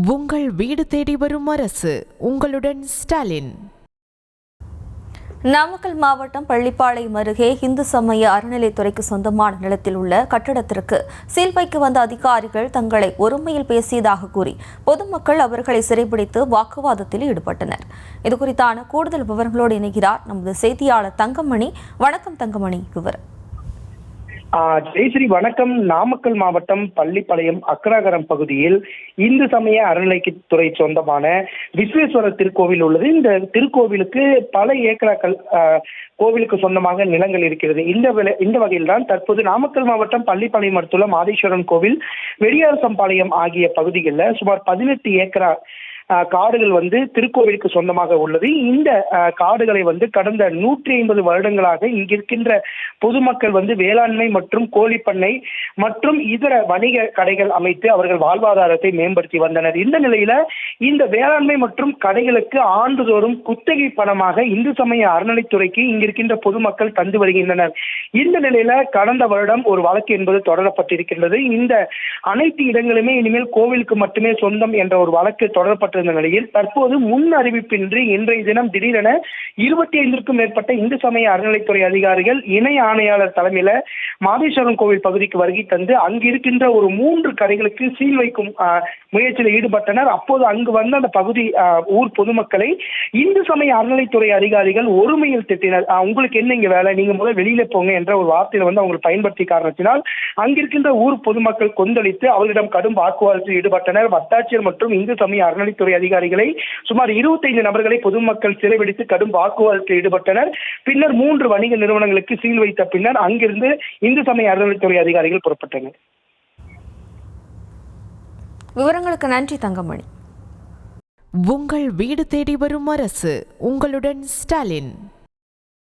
உங்கள் வீடு தேடி வரும் அரசு. உங்களுடன் ஸ்டாலின். நாமக்கல் மாவட்டம் பள்ளிப்பாளையம் அருகே இந்து சமய அறநிலைத்துறைக்கு சொந்தமான நிலத்தில் உள்ள கட்டடத்திற்கு சீல் வைக்க வந்த அதிகாரிகள் தங்களை ஒருமையில் பேசியதாக கூறி பொதுமக்கள் அவர்களை சிறைபிடித்து வாக்குவாதத்தில் ஈடுபட்டனர். இதுகுறித்தான கூடுதல் விவரங்களோடு இணைகிறார் நமது செய்தியாளர் தங்கமணி. வணக்கம் தங்கமணி, விவரம். ஜெயஸ்ரீ, வணக்கம். நாமக்கல் மாவட்டம் பள்ளிப்பாளையம் அக்ராகரம் பகுதியில் இந்து சமய அறநிலைத்துறை சொந்தமான விஸ்வேஸ்வரர் திருக்கோவில் உள்ளது. இந்த திருக்கோவிலுக்கு பல ஏக்கராக்கள் கோவிலுக்கு சொந்தமாக நிலங்கள் இருக்கிறது. இந்த வகையில் தான் தற்போது நாமக்கல் மாவட்டம் பள்ளிப்பாளையம் அடுத்துள்ள மாதேஸ்வரன் கோவில், வெடியாரசம்பாளையம் ஆகிய பகுதிகளில் சுமார் 18 ஏக்கரா காடுகள் திருக்கோவிலுக்கு சொந்தமாக உள்ளது. இந்த காடுகளை கடந்த 150 வருடங்களாக இங்கிருக்கின்ற பொதுமக்கள் வேளாண்மை மற்றும் கோழிப்பண்ணை மற்றும் இதர வணிக கடைகள் அமைத்து அவர்கள் வாழ்வாதாரத்தை மேம்படுத்தி வந்தனர். இந்த நிலையில இந்த வேளாண்மை மற்றும் கடைகளுக்கு ஆண்டுதோறும் குத்தகை பணமாக இந்து சமய அறநிலைத்துறைக்கு இங்கிருக்கின்ற பொதுமக்கள் தந்து வருகின்றனர். இந்த நிலையில கடந்த வருடம் ஒரு வழக்கு என்பது தொடரப்பட்டிருக்கின்றது. இந்த அனைத்து இடங்களுமே இனிமேல் கோவிலுக்கு மட்டுமே சொந்தம் என்ற ஒரு வழக்கு தொடரப்பட்ட நிலையில் தற்போது முன் அறிவிப்பின்றி இன்றைய தினம் திடீரென 25க்கும் மேற்பட்ட இந்து சமய அறநிலைத்துறை அதிகாரிகள் இணை ஆணையாளர் தலைமையில மாதேஸ்வரன் கோவில் பகுதிக்கு வருகை தந்து அங்கிருக்கின்ற ஒரு 3 கடைகளுக்கு சீல் வைக்கும் முயற்சியில் ஈடுபட்டனர். அப்போது அங்கு வந்த அந்த பகுதி ஊர் பொதுமக்களை இந்து சமய அறநிலைத்துறை அதிகாரிகள் ஒருமையில் திட்டினர். உங்களுக்கு என்ன இங்க வேலை, நீங்க முதல்ல வெளியில போங்க என்ற ஒரு வார்த்தையில அவங்க பயன்படுத்திய காரணத்தினால் அங்கிருக்கின்ற ஊர் பொதுமக்கள் கொந்தளித்து அவர்களிடம் கடும் வாக்குவாதத்தில் ஈடுபட்டனர். வட்டாட்சியர் மற்றும் இந்து சமய அறநிலைத்துறை அதிகாரிகளை சுமார் 25 நபர்களை பொதுமக்கள் சிறைபிடித்து கடும் வாக்குவாதத்தில் ஈடுபட்டனர். பின்னர் 3 வணிக நிறுவனங்களுக்கு சீல் வைத்த பின்னர் அங்கிருந்து இந்து சமய அறநிலைத்துறை அதிகாரிகள் புறப்பட்டனர். விவரங்களுக்கு நன்றி தங்கமணி. உங்கள் வீடு தேடி வரும் அரசு. உங்களுடன் ஸ்டாலின்.